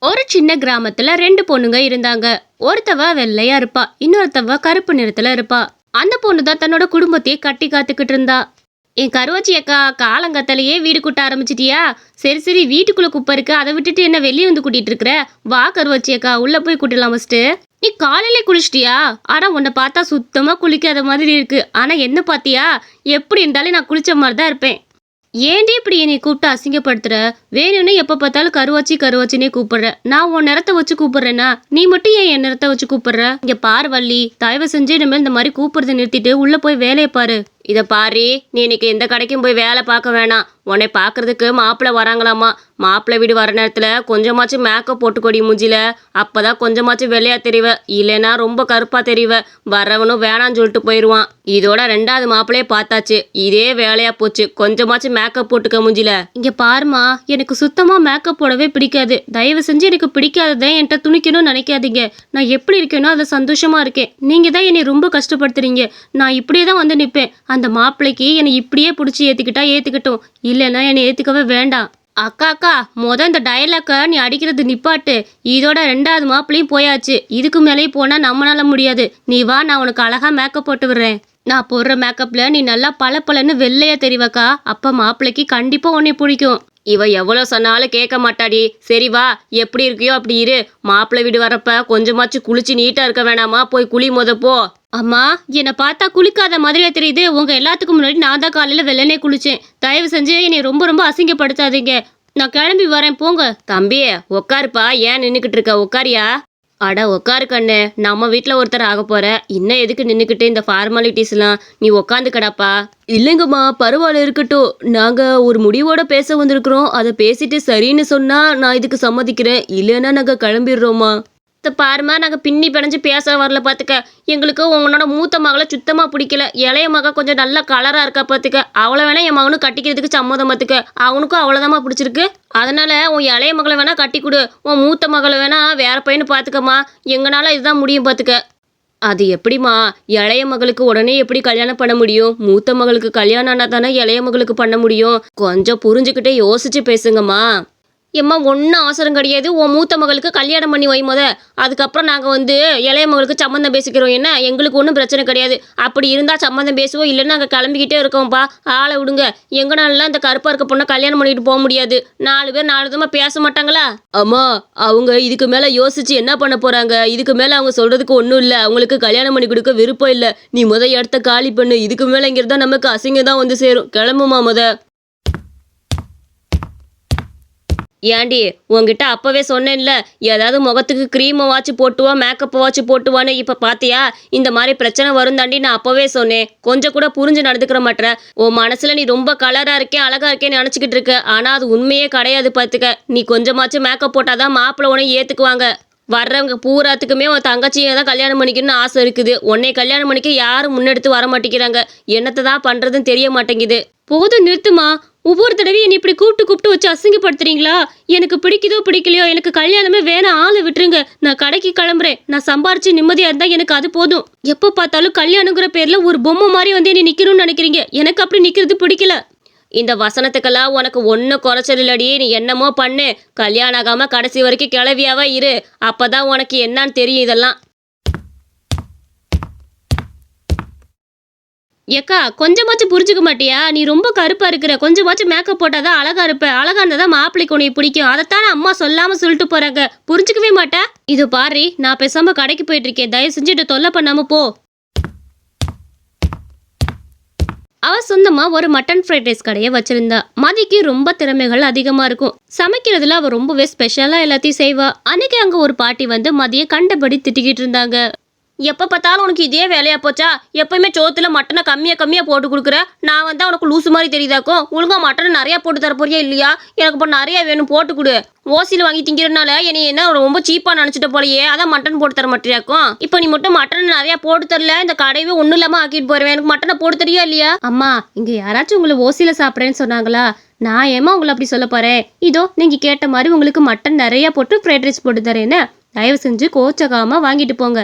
ஒரு சின்ன கிராமத்துல ரெண்டு பொண்ணுங்க இருந்தாங்க. ஒருத்தவ வெள்ளையா இருப்பா, இன்னொருத்தவ கருப்பு நிறத்துல இருப்பா. அந்த பொண்ணு தான் தன்னோட குடும்பத்தையே கட்டி காத்துக்கிட்டு இருந்தா. என் கருவாச்சி அக்கா, காலங்கத்தாலேயே வீடு கூட்ட ஆரம்பிச்சிட்டியா? சரி சரி, வீட்டுக்குள்ள குப்பை இருக்கு, அதை விட்டுட்டு என்ன வெளியே வந்து கூட்டிட்டு இருக்கிற? வா கருவாச்சி அக்கா, உள்ள போய் கூட்டலாம் ஃபர்ஸ்ட். நீ காலையிலே குளிச்சிட்டியா? ஆனா உன்னை பார்த்தா சுத்தமா குளிக்காத மாதிரி இருக்கு. ஆனா என்ன பாத்தியா? எப்படி இருந்தாலும் நான் குளிச்ச மாதிரி தான் இருப்பேன். ஏன்டி இப்படி என்னை கூப்பிட்டு அசிங்கப்படுத்துற? வேணும்னு எப்ப பார்த்தாலும் கருவாச்சி கருவாச்சினே கூப்பிடுற. நான் உன் நிறத்தை வச்சு கூப்பிடுறேன்னா நீ மட்டும் ஏன் என் நிறத்தை வச்சு கூப்பிடுற? இங்க பாரு வள்ளி, தயவு செஞ்சு இனிமேல் இந்த மாதிரி கூப்பிடுறத நிறுத்திட்டு உள்ள போய் வேலையை பாரு. இதை பாரு, நீ இன்னைக்கு எந்த கடைக்கும் போய் வேலை பார்க்க வேணாம். உன்னை பார்க்கறதுக்கு மாப்பிள்ளை வராங்களாமா. மாப்பிள்ளை வீடு வர நேரத்துல கொஞ்சமாச்சும் மேக்கப் போட்டுக்கொடி மூஞ்சில. அப்பதான் கொஞ்சமாச்சும் வெள்ளையா தெரிவ, இல்லைன்னா ரொம்ப கருப்பா தெரிவ. வரவனும் வேணான்னு சொல்லிட்டு போயிடுவான். இதோட ரெண்டாவது மாப்பிள்ளையே பார்த்தாச்சு, இதே வேலையா போச்சு. கொஞ்சமாச்சும் மேக்கப் போட்டுக்க மூஞ்சில. இங்க பாருமா, எனக்கு சுத்தமா மேக்கப் போடவே பிடிக்காது. தயவு செஞ்சு எனக்கு பிடிக்காததை என்கிட்ட துணிக்கணும்னு நினைக்காதீங்க. நான் எப்படி இருக்கேனோ அதை சந்தோஷமா இருக்கேன். நீங்க தான் என்னை ரொம்ப கஷ்டப்படுத்துறீங்க. நான் இப்படியே தான் வந்து நிற்பேன். அந்த மாப்பிள்ளைக்கு என்னை இப்படியே பிடிச்சி ஏத்துக்கிட்டா ஏத்துக்கட்டும், இல்லைன்னா என்னை ஏத்துக்கவே வேண்டாம். அக்கா அக்கா, இந்த டயலாக்க நீ அடிக்கிறது நிப்பாட்டு. இதோட ரெண்டாவது மாப்பிள்ளையும் போயாச்சு. இதுக்கு மேலேயும் போனா நம்மளால முடியாது. நீ வா, நான் உனக்கு அழகா மேக்கப் போட்டு விடுறேன். நான் போடுற மேக்கப்ல நீ நல்லா பளபளன்னு வெள்ளையா தெரிவக்கா. அப்ப மாப்பிள்ளைக்கு கண்டிப்பா உன்னை பிடிக்கும். இவ எவ்வளவு சொன்னாலும் கேட்க மாட்டாடி. சரி வா, எப்படி இருக்கியோ அப்படி இரு. மாப்பிள்ளை வீடு வரப்ப கொஞ்சமாச்சும் குளிச்சு நீட்டா இருக்க வேணாமா? போய் குளி போ. அம்மா, என்னை பார்த்தா குளிக்காத மாதிரியே தெரியுது. உங்க எல்லாத்துக்கும் முன்னாடி நான் தான் காலையில வெள்ளனே குளிச்சேன். தயவு செஞ்சு என்னை ரொம்ப ரொம்ப அசிங்கப்படுத்தாதீங்க. நான் கிளம்பி வரேன், போங்க. தம்பி உக்காருப்பா, ஏன் நின்றுக்கிட்டு இருக்க? உக்காரியா? அட உக்காரு கண்ணு, நம்ம வீட்டில் ஒருத்தர் ஆக போற. இன்னும் எதுக்கு நின்றுக்கிட்டு இந்த ஃபார்மாலிட்டிஸ்லாம்? நீ உக்காந்துக்கடாப்பா. இல்லைங்கம்மா, பரவாயில்ல இருக்கட்டும். நாங்கள் ஒரு முடிவோட பேச வந்திருக்கிறோம். அதை பேசிட்டு சரின்னு சொன்னா நான் இதுக்கு சம்மதிக்கிறேன், இல்லைன்னா நாங்கள் கிளம்பிடுறோம்மா. பாருமா, நாங்கள் பின்னி பிணைஞ்சு பேச வரல பார்த்துக்க. எங்களுக்கு உன்னோட மூத்த மகளை சுத்தமாக பிடிக்கல. இளைய மக கொஞ்சம் நல்ல கலராக இருக்கா பார்த்துக்க. அவளை வேணா என் மகனும் கட்டிக்கிறதுக்கு சம்மதம் பார்த்துக்க. அவனுக்கும் அவ்வளோதாம்மா பிடிச்சிருக்கு. அதனால உன் இளைய மகளை வேணா கட்டி கொடு. உன் மூத்த மகளை வேணா வேற பையனு பார்த்துக்கம்மா. எங்களால் இதுதான் முடியும் பார்த்துக்க. அது எப்படிம்மா? இளைய மகளுக்கு உடனே எப்படி கல்யாணம் பண்ண முடியும்? மூத்த மகளுக்கு கல்யாணம் ஆனால் தானே இளைய மகளுக்கு பண்ண முடியும். கொஞ்சம் புரிஞ்சுக்கிட்டே யோசிச்சு பேசுங்கம்மா. எம்மா, ஒன்றும் அவசரம் கிடையாது. உன் மூத்த மகளுக்கு கல்யாணம் பண்ணி வை முத. அதுக்கப்புறம் நாங்கள் இளைய மகளுக்கு சம்மந்தம் பேசிக்கிறோம். என்ன, எங்களுக்கு ஒன்றும் பிரச்சனை கிடையாது. அப்படி இருந்தால் சம்மந்தம் பேசுவோம், இல்லைன்னா நாங்கள் கிளம்பிக்கிட்டே இருக்கோம்ப்பா. ஆளை விடுங்க. எங்கனாலாம் இந்த கருப்பாக இருக்க பொண்ணை கல்யாணம் பண்ணிட்டு போக முடியாது. 4 பேர் 4 விதமாக பேச மாட்டாங்களா? அம்மா, அவங்க இதுக்கு மேலே யோசிச்சு என்ன பண்ண போகிறாங்க? இதுக்கு மேலே அவங்க சொல்கிறதுக்கு ஒன்றும் இல்லை. அவங்களுக்கு கல்யாணம் பண்ணி கொடுக்க விருப்பம் இல்லை. நீ இடத்த காலி பண்ணு. இதுக்கு மேலே இங்கே இருந்தால் நமக்கு அசிங்கம் தான் வந்து சேரும். கிளம்புமா ஏண்டி, உங்ககிட்ட அப்பவே சொன்னேன்ல, ஏதாவது முகத்துக்கு க்ரீமை வாச்சு போட்டுவா, மேக்கப்பை வாச்சு போட்டுவான்னு. இப்போ பார்த்தியா, இந்த மாதிரி பிரச்சனை வரும் தாண்டி நான் அப்பவே சொன்னேன். கொஞ்சம் கூட புரிஞ்சு நடந்துக்கிற மாட்டேற. உன் மனசுல நீ ரொம்ப கலராக இருக்கேன், அழகா இருக்கேன்னு நினச்சிக்கிட்டு இருக்க. ஆனால் அது உண்மையே கிடையாது பார்த்துக்க. நீ கொஞ்சமாச்சும் மேக்கப் போட்டாதான் மாப்பிள்ளை உன்னை ஏற்றுக்குவாங்க. வர்றவங்க பூராத்துக்குமே உன் தங்கச்சியை தான் கல்யாணம் பண்ணிக்கணும்னு ஆசை இருக்குது. உன்னை கல்யாணம் பண்ணிக்க யாரும் முன்னெடுத்து வர மாட்டேங்கிறாங்க. என்னத்தை தான் பண்ணுறதுன்னு தெரிய மாட்டேங்குது. போதும், நிறுத்துமா. ஒவ்வொரு தடவையும் என்னை இப்படி கூப்பிட்டு வச்சு அசிங்கப்படுத்துறீங்களா? எனக்கு பிடிக்குதோ பிடிக்கலையோ, எனக்கு கல்யாணமே வேணாம், ஆளை விட்டுருங்க. நான் கடைக்கு கிளம்புறேன். நான் சம்பாரிச்சு நிம்மதியாக இருந்தால் எனக்கு அது போதும். எப்போ பார்த்தாலும் கல்யாணங்கிற பேரில் ஒரு பொம்மை மாதிரி என்னை நிற்கணும்னு நினைக்கிறீங்க. எனக்கு அப்படி நிற்கிறது பிடிக்கல. இந்த வசனத்துக்கெல்லாம் உனக்கு ஒன்றும் குறைச்சல் இல்லடி. நீ என்னமோ பண்ணு. கல்யாணம் ஆகாமல் கடைசி வரைக்கும் கிளவியாவா இரு. அப்போதான் உனக்கு என்னன்னு தெரியும் இதெல்லாம். ஏக்கா, கொஞ்சமாச்சும் புரிஞ்சுக்க மாட்டியா? நீ ரொம்ப கருப்பா இருக்கிற. கொஞ்சமாச்சும் மேக்கப் போட்டாதான் அழகா இருப்ப. அழகா இருந்தாதான் மாப்பிள்ளைக்கு உன்னை பிடிக்கும். அதைத்தானே அம்மா சொல்லாம சொல்லிட்டு போறாங்க. புரிஞ்சுக்கவே மாட்டா? இது பாரு, நான் பேசாம கடைக்கு போயிட்டு இருக்கேன். தயவு செஞ்சுட்டு தொல்லை பண்ணாம போ. அவ சொந்தமா ஒரு மட்டன் ஃப்ரைட் ரைஸ் கடையை வச்சிருந்தா. மதிக்கு ரொம்ப திறமைகள் அதிகமா இருக்கும். சமைக்கிறதுல அவ ரொம்பவே ஸ்பெஷலா எல்லாத்தையும் செய்வா. அன்னைக்கு அங்க ஒரு பாட்டி மதிய கண்டபடி திட்டிக்கிட்டு இருந்தாங்க. எப்போ பார்த்தாலும் உனக்கு இதே வேலையா போச்சா? எப்பயுமே சோத்துல மட்டனை கம்மியாக போட்டு கொடுக்குற. நான் உனக்கு லூசு மாதிரி தெரியுதாக்கும். ஒழுங்கா மட்டனை நிறையா போட்டு தர போறியா இல்லையா? எனக்கு இப்போ நிறையா வேணும், போட்டு கொடு. ஓசியில் வாங்கி திங்கிறதுனால என்னை என்ன ரொம்ப சீப்பாக நினச்சிட்டு போலையே, அதான் மட்டன் போட்டு தர மாட்டியாக்கும். இப்போ நீ மட்டும் மட்டன் நிறையா போட்டு தரல, இந்த கடையவே ஒன்றும் இல்லாமல் ஆக்கிட்டு போறேன். எனக்கு மட்டனை போட்டு தரியா இல்லையா? அம்மா, இங்கே யாராச்சும் உங்களை ஓசியில் சாப்பிட்றேன்னு சொன்னாங்களா? நான் ஏமா உங்களை அப்படி சொல்ல போறேன்? இதோ நீங்கள் கேட்ட மாதிரி உங்களுக்கு மட்டன் நிறையா போட்டு ஃப்ரைட் ரைஸ் போட்டு தரேன்னு. தயவு செஞ்சு கோச்சகாமல் வாங்கிட்டு போங்க.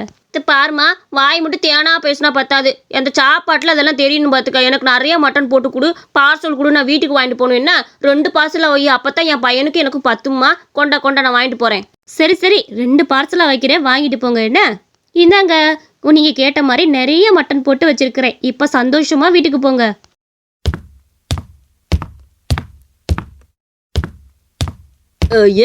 பாருமா, வாய் மட்டும் தேனா பேசினா பத்தாது. அந்த சாப்பாட்டில் அதெல்லாம் தெரியணும் பார்த்துக்க. எனக்கு நிறைய மட்டன் போட்டு கொடு, பார்சல் கொடு, நான் வீட்டுக்கு வாங்கிட்டு போகணும். என்ன 2 பார்சலாக வை, அப்போ தான் என் பையனுக்கு எனக்கு பத்துமா. கொண்டா கொண்டா, நான் வாங்கிட்டு போகிறேன். சரி சரி, 2 பார்சலாக வைக்கிறேன், வாங்கிட்டு போங்க. என்ன இந்தாங்க, நீங்கள் கேட்ட மாதிரி நிறைய மட்டன் போட்டு வச்சிருக்கிறேன். இப்போ சந்தோஷமா வீட்டுக்கு போங்க.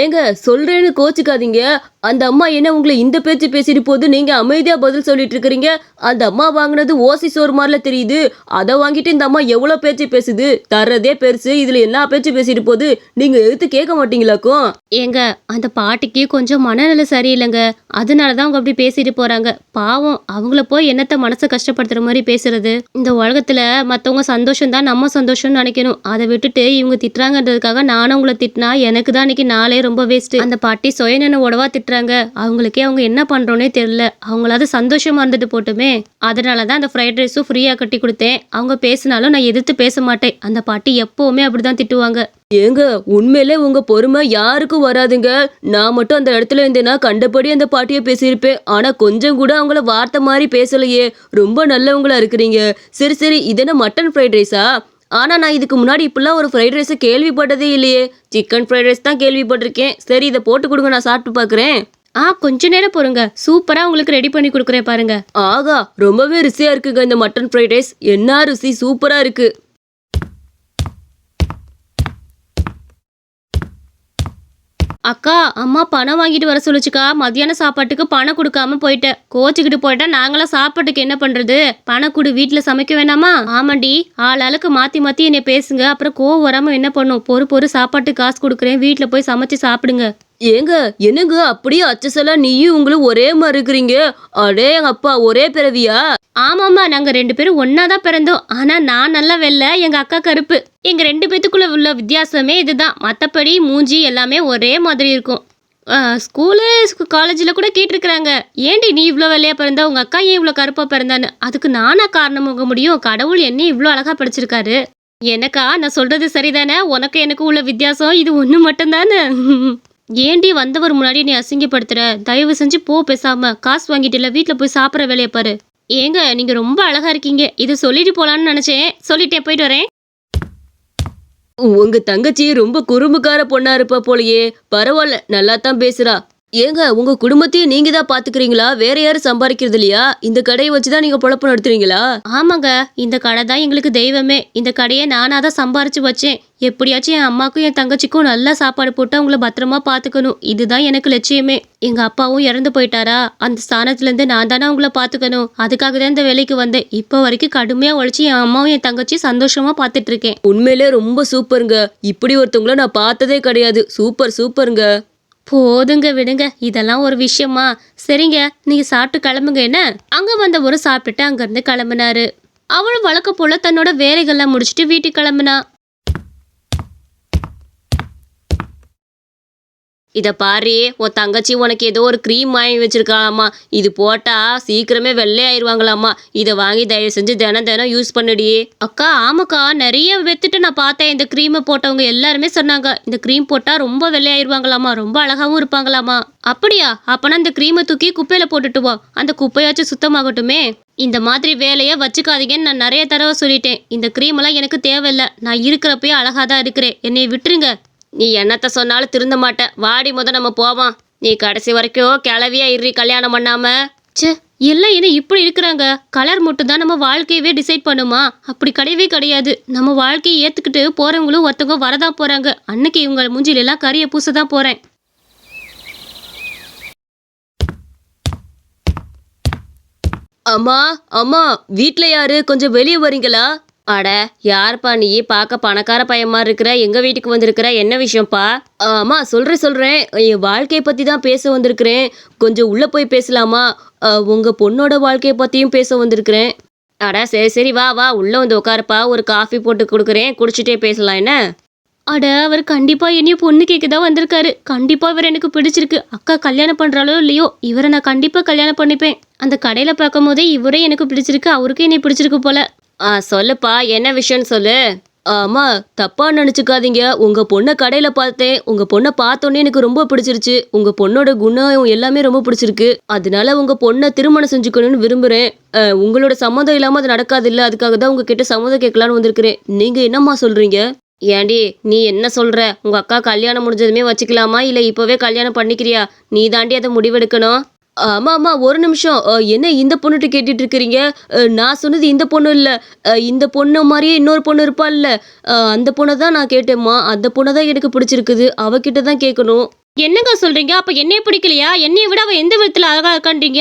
ஏங்க சொல்றேன்னு கோச்சுக்காதீங்க. அந்த அம்மா என்ன உங்களை இந்த பேச்சு பேசிட்டு போது, நீங்க அமைதியா பதில் சொல்லிட்டு இருக்கிறீங்க. அந்த அம்மா வாங்கினது ஓசி சோறு மாதிரில தெரியுது. அதை வாங்கிட்டு இந்த அம்மா எவ்வளோ பேச்சு பேசுது. தர்றதே பெருசு, இதுல என்ன பேச்சு பேசிட்டு போகுது. நீங்க எடுத்து கேட்க மாட்டீங்களாக்கும்? ஏங்க, அந்த பாட்டிக்கு கொஞ்சம் மனநிலை சரியில்லைங்க. அதனால தான் அவங்க அப்படி பேசிட்டு போறாங்க. பாவம், அவங்கள போய் என்னத்த மனசை கஷ்டப்படுத்துற மாதிரி பேசுறது. இந்த உலகத்துல மற்றவங்க சந்தோஷம் தான் நம்ம சந்தோஷம்னு நினைக்கணும். அதை விட்டுட்டு இவங்க திட்டுறாங்கன்றதுக்காக நானும் உங்களை திட்டினா எனக்கு தான் இன்னைக்கு நாளே ரொம்ப வேஸ்ட். அந்த பாட்டி சுயநனவோடவா திட்டுறாங்க. அவங்களுக்கே அவங்க என்ன பண்றோன்னே தெரியல. அவங்களாவது சந்தோஷமா இருந்துட்டு போட்டுமே. அதனாலதான் அந்த ஃப்ரைட் ரைஸும் ஃப்ரீயா கட்டி கொடுத்தேன். அவங்க பேசினாலும் நான் எதிர்த்து பேச மாட்டேன். அந்த பாட்டி எப்பவுமே அப்படிதான் திட்டுவாங்க. ஏங்க, உண்மையிலே உங்க பொறுமை யாருக்கும் வராதுங்க. நான் மட்டும் அந்த இடத்துல இருந்தேன்னா கண்டபடி அந்த பாட்டியை பேசியிருப்பேன். ஆனா கொஞ்சம் கூட அவங்கள வார்த்தை மாதிரி பேசலையே. ரொம்ப நல்லவங்களா இருக்கிறீங்க. சரி சரி, இதென்ன மட்டன் ஃப்ரைட் ரைஸா? ஆனா நான் இதுக்கு முன்னாடி இப்பெல்லாம் ஒரு ஃப்ரைட் ரைஸை கேள்விப்பட்டதே இல்லையே. சிக்கன் ஃப்ரைட் ரைஸ் தான் கேள்விப்பட்டிருக்கேன். சரி, இதை போட்டு கொடுங்க, நான் சாப்பிட்டு பார்க்குறேன். கொஞ்ச நேரம் பொறுங்க, சூப்பரா உங்களுக்கு ரெடி பண்ணி கொடுக்குறேன் பாருங்க. ஆகா, ரொம்பவே ருசியா இருக்குங்க இந்த மட்டன் ஃப்ரைட் ரைஸ். என்ன ருசி, சூப்பரா இருக்கு. அக்கா, அம்மா பணம் வாங்கிட்டு வர சொல்லுச்சுக்கா. மத்தியான சாப்பாட்டுக்கு பணம் கொடுக்காம போயிட்டேன். கோச்சிக்கிட்டு போயிட்டா நாங்களாம் சாப்பாட்டுக்கு என்ன பண்றது? பணம் கொடு, வீட்டில் சமைக்க வேணாமா? ஆமாண்டி, ஆளாளுக்கு மாத்தி மாத்தி என்னை பேசுங்க. அப்புறம் கோவம் வராம என்ன பண்ணும்? பொறு சாப்பாட்டுக்கு காசு கொடுக்குறேன், வீட்டில் போய் சமைச்சு சாப்பிடுங்க. ஏங்க, என்னங்க அப்படியே அச்சசலா நீயும் உங்களும் ஒரே மாதிரி இருக்கிறீங்க. அடே அப்பா, ஒரே பிறவியா? ஆமாம்மா, நாங்க 2 பேரும் ஒன்னா தான் பிறந்தோம். ஆனா நான் நல்ல வெள்ளை, எங்க அக்கா கருப்பு. எங்க 2 பேத்துக்குள்ள உள்ள வித்தியாசமே இதுதான். மற்றபடி மூஞ்சி எல்லாமே ஒரே மாதிரி இருக்கும். ஸ்கூலு காலேஜில் கூட கேட்டிருக்கிறாங்க, ஏண்டி நீ இவ்வளோ வெள்ளையா பிறந்த, உங்க அக்கா ஏன் இவ்வளோ கருப்பா பிறந்தான்னு. அதுக்கு நானா காரணம் ஆக முடியும்? கடவுள் என்ன இவ்வளோ அழகா படிச்சிருக்காரு. எனக்கா நான் சொல்றது சரிதானே? உனக்கு எனக்கு உள்ள வித்தியாசம் இது ஒன்று மட்டும்தானே. ஏண்டி வந்தவர் முன்னாடி நீ அசிங்கப்படுத்துற? தயவு செஞ்சு போ, பேசாம காசு வாங்கிட்டு வீட்டில் போய் சாப்பிட்ற வேலையை பாரு. ஏங்க, நீங்க ரொம்ப அழகா இருக்கீங்க. இது சொல்லிட்டு போலான்னு நினைச்சேன். சொல்லிட்டேன், போயிட்டு வரேன். உங்க தங்கச்சி ரொம்ப குறும்புக்கார பொண்ணா இருப்பா போலயே. பரவாயில்ல, நல்லா தான் பேசுறா. ஏங்க, உங்க குடும்பத்தையும் நீங்க தான் பாத்துக்கிறீங்களா? வேற யாரும் சம்பாதிக்கிறது இல்லையா? இந்த கடையை வச்சுதான் நீங்க பொழப்பு நடத்துறீங்களா? ஆமாங்க, இந்த கடை தான் எங்களுக்கு தெய்வமே. இந்த கடையை நானாக தான் சம்பாரிச்சு வச்சேன். எப்படியாச்சும் என் அம்மாக்கும் என் தங்கச்சிக்கும் நல்லா சாப்பாடு போட்டு அவங்கள பத்திரமா பார்த்துக்கணும். இதுதான் எனக்கு லட்சியமே. எங்க அப்பாவும் இறந்து போயிட்டாரா, அந்த ஸ்தானத்துலேருந்து நான் தானே அவங்கள பார்த்துக்கணும். அதுக்காக தான் இந்த வேலைக்கு வந்தேன். இப்போ வரைக்கும் கடுமையாக உழைச்சி என் அம்மாவும் என் தங்கச்சி சந்தோஷமா பார்த்துட்டு இருக்கேன். உண்மையிலே ரொம்ப சூப்பருங்க. இப்படி ஒருத்தவங்கள நான் பார்த்ததே கிடையாது. சூப்பருங்க. போதுங்க, விடுங்க, இதெல்லாம் ஒரு விஷயமா? சரிங்க, நீங்க சாப்பிட்டு கிளம்புங்க. என்ன அங்க வந்தவரும் சாப்பிட்டுட்டு அங்கிருந்து கிளம்புனாரு. அவளும் வழக்கம் போல தன்னோட வேலைகள்லாம் முடிச்சுட்டு வீட்டுக்கு கிளம்புனா. இதை பாரு, உன் தங்கச்சி உனக்கு ஏதோ ஒரு க்ரீம் வாங்கி வச்சிருக்காளாமா. இது போட்டா சீக்கிரமே வெள்ளையாயிருவாங்களாமா. இதை வாங்கி தயவு செஞ்சு தினம் யூஸ் பண்ணுடி. அக்கா, ஆமாக்கா, நிறைய வெத்துட்டு நான் பார்த்தேன். இந்த க்ரீமை போட்டவங்க எல்லாருமே சொன்னாங்க, இந்த க்ரீம் போட்டா ரொம்ப வெள்ளையாயிருவாங்களாமா, ரொம்ப அழகாவும் இருப்பாங்களாமா. அப்படியா? அப்பனா இந்த க்ரீமை தூக்கி குப்பையில போட்டுட்டு வா, அந்த குப்பையாச்சும் சுத்தமாகட்டுமே. இந்த மாதிரி வேலையை வச்சுக்காதீங்கன்னு நான் நிறைய தடவை சொல்லிட்டேன். இந்த க்ரீமெல்லாம் எனக்கு தேவையில்லை. நான் இருக்கிறப்பயே அழகாக தான் இருக்கிறேன். என்னை விட்டுருங்க. நீ என்னத்த சொன்னாலும் திருந்த மாட்டேன். வாடி நம்ம போவான். நீ கடைசி வரைக்கும் கிளவியா இறி, கல்யாணம் பண்ணாம. சே, எல்லாம் என்ன இப்படி இருக்கிறாங்க? கலர் மட்டும் தான் நம்ம வாழ்க்கையவே டிசைட் பண்ணுமா? அப்படி கிடையவே கிடையாது. நம்ம வாழ்க்கையை ஏத்துக்கிட்டு போறவங்களும் ஒருத்தவங்க வரதான் போறாங்க. அன்னைக்கு இவங்க மூஞ்சில எல்லாம் கரிய பூசதான் போறேன். அம்மா, வீட்ல யாரு? கொஞ்சம் வெளியே வரீங்களா? அட, யாருப்பா நீ? பார்க்க பணக்கார பையன் மாதிரி இருக்கிற. எங்க வீட்டுக்கு வந்திருக்கிற, என்ன விஷயம்ப்பா? ஆமா, சொல்றேன். என் வாழ்க்கையை பத்தி தான் பேச வந்திருக்கிறேன். கொஞ்சம் உள்ள போய் பேசலாமா? உங்க பொண்ணோட வாழ்க்கையை பத்தியும் பேச வந்திருக்கிறேன். அட, சரி வா உள்ள வந்து உட்காருப்பா. ஒரு காஃபி போட்டு கொடுக்குறேன், குடிச்சிட்டே பேசலாம். என்ன? அட, அவர் கண்டிப்பா என்னையும் பொண்ணு கேட்க தான் வந்திருக்காரு. கண்டிப்பா இவர் எனக்கு பிடிச்சிருக்கு. அக்கா கல்யாணம் பண்றாளோ இல்லையோ, இவரை நான் கண்டிப்பா கல்யாணம் பண்ணிப்பேன். அந்த கடையில பார்க்கும் போதே இவரே எனக்கு பிடிச்சிருக்கு, அவருக்கும் என்னை பிடிச்சிருக்கு போல. சொல்லுப்பா, என்ன விஷயம்னு சொல்லு. ஆமா, தப்பா நினைச்சுக்காதீங்க. உங்க பொண்ண கடையில பார்த்தேன். உங்க பொண்ண பார்த்தோன்னே எனக்கு ரொம்ப பிடிச்சிருச்சு. உங்க பொண்ணோட குணம் எல்லாமே ரொம்ப பிடிச்சிருக்கு. அதனால உங்க பொண்ண திருமணம் செஞ்சுக்கணும்னு விரும்புறேன். உங்களோட சம்மதம் இல்லாம அது நடக்காதுல்ல. அதுக்காக தான் உங்ககிட்ட சம்மதம் கேட்கலான்னு வந்திருக்கிறேன். நீங்க என்னம்மா சொல்றீங்க? ஏண்டி நீ என்ன சொல்ற? உங்க அக்கா கல்யாணம் முடிஞ்சதுமே வச்சுக்கலாமா? இல்ல இப்பவே கல்யாணம் பண்ணிக்கிறியா? நீ தாண்டி அதை முடிவெடுக்கணும். ஆமா, ஒரு நிமிஷம். என்ன இந்த பொண்ணுட்ட கேட்டுட்டு இருக்கிறீங்க? நான் சொன்னது இந்த பொண்ணு இல்ல. இந்த பொண்ணு மாரியே இன்னொரு பொண்ணு இருப்பாள்ல, அந்த பொண்ண தான் நான் கேட்டேன்ம்மா. அந்த பொண்ண தான் எனக்கு பிடிச்சிருக்குது. அவகிட்ட தான் கேட்கணும். என்னங்க சொல்றீங்க? அப்ப என்னைய பிடிக்கலையா? என்னைய விட அவ எந்த விதத்துல அழகா இருக்கான்றீங்க?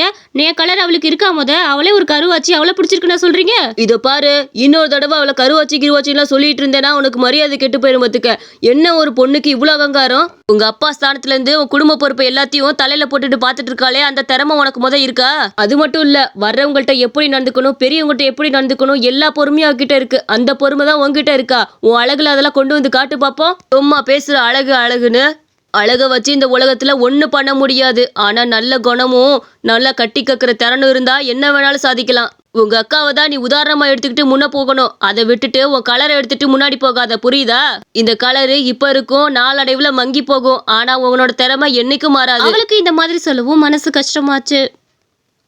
கலர் அவளுக்கு இருக்கா மொத? அவளே ஒரு கருவாச்சி, அவள பிடிச்சிருக்குன்னு சொல்றீங்க? இத பாரு, இன்னொரு தடவை அவள கருவாச்சி கிருவாச்சிலாம் சொல்லிட்டு இருந்தேன்னா உனக்கு மரியாதை கெட்டு போயிரும் பாத்துக்க. என்ன ஒரு பொண்ணுக்கு இவ்ளோ அகங்காரம்? உங்க அப்பா ஸ்தானத்துல இருந்து உன் குடும்ப பொறுப்பு எல்லாத்தையும் தலையில போட்டுட்டு பாத்துட்டு இருக்காளே, அந்த திறமை உனக்கு முத இருக்கா? அது மட்டும் இல்ல, வர்றவங்கள்ட்ட எப்படி நடந்துக்கணும், பெரியவங்கள்ட்ட எப்படி நடந்துக்கணும், எல்லா பொறுமையும் அவகிட்ட இருக்கு. அந்த பொறுமை தான் உன்கிட்ட இருக்கா? உன் அழகுல அதெல்லாம் கொண்டு வந்து காட்டு பாப்போம். சும்மா பேசுற அழகு அழகுன்னு. அழக வச்சு இந்த உலகத்துல ஒண்ணு பண்ண முடியாது. ஆனா நல்ல குணமும் நல்லா கட்டி கக்கிற திறனும் இருந்தா என்ன வேணாலும் சாதிக்கலாம். உங்க அக்காவை தான் நீ உதாரணமா எடுத்துக்கிட்டு முன்ன போகணும். அதை விட்டுட்டு உன் கலரை எடுத்துட்டு முன்னாடி போகாத, புரியுதா? இந்த கலரு இப்ப இருக்கும், நாளடைவுல மங்கி போகும். ஆனா உன்னோட திறமை என்னைக்கும் மாறாது. அவளுக்கு இந்த மாதிரி சொல்லவும் மனசு கஷ்டமாச்சு.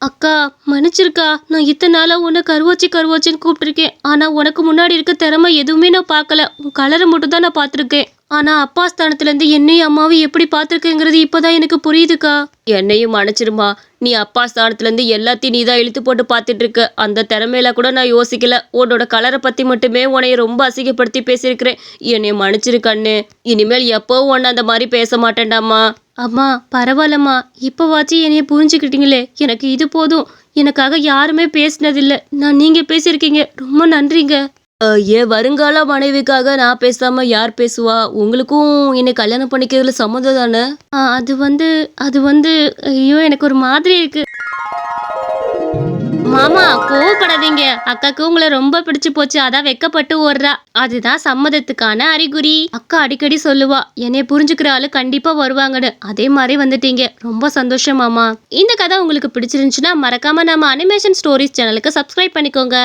அக்கா மன்னிச்சிருக்கா. நான் இத்தனை நாளா உன்னை கருவாச்சின்னு கூப்பிட்டுருக்கேன். ஆனா உனக்கு முன்னாடி இருக்க திறமை எதுவுமே நான் பார்க்கல. உன் கலரை மட்டும் தான் நான் பார்த்துருக்கேன். ஆனா அப்பா ஸ்தானத்துல இருந்து என்னையும் அம்மாவையும் எப்படி பார்த்துருக்கேங்கிறது இப்பதான் எனக்கு புரியுதுக்கா. என்னையும் மன்னிச்சிருமா. நீ அப்பா ஸ்தானத்துல இருந்து எல்லாத்தையும் நீ தான் இழுத்து போட்டு பார்த்துட்டு இருக்க. அந்த திறமையில கூட நான் யோசிக்கல. உன்னோட கலரை பத்தி மட்டுமே உன்னைய ரொம்ப அசிங்கப்படுத்தி பேசியிருக்கிறேன். என்னைய மன்னிச்சிரு கண்ணு. இனிமேல் எப்பவும் உன்னை அந்த மாதிரி பேச மாட்டேன்டாம்மா. அம்மா பரவாயில்லம்மா, இப்போவாச்சும் என்னைய புரிஞ்சுக்கிட்டீங்களே, எனக்கு இது போதும். எனக்காக யாருமே பேசினதில்ல. நீங்க பேசியிருக்கீங்க, ரொம்ப நன்றிங்க. என் வருங்கால மனைவிக்காக நான் பேசாம யார் பேசுவா? உங்களுக்கும் என்னை கல்யாணம் பண்ணிக்கிறதுல சம்மதம் தானே? அது வந்து ஐயோ எனக்கு ஒரு மாதிரி இருக்கு. மாமா கோவப்படாதீங்க. அக்காக்கு உங்களை ரொம்ப பிடிச்சு போச்சு, அதான் வெக்கப்பட்டு ஓடுறா. அதுதான் சம்மதத்துக்கான அறிகுறி. அக்கா அடிக்கடி சொல்லுவா, என்னைய புரிஞ்சுக்கிற ஆளு கண்டிப்பா வருவாங்கன்னு. அதே மாதிரி வந்துட்டீங்க, ரொம்ப சந்தோஷம் மாமா. இந்த கதை உங்களுக்கு பிடிச்சிருந்துச்சுன்னா மறக்காம நம்ம அனிமேஷன் ஸ்டோரிஸ் சேனலுக்கு சப்ஸ்கிரைப் பண்ணிக்கோங்க.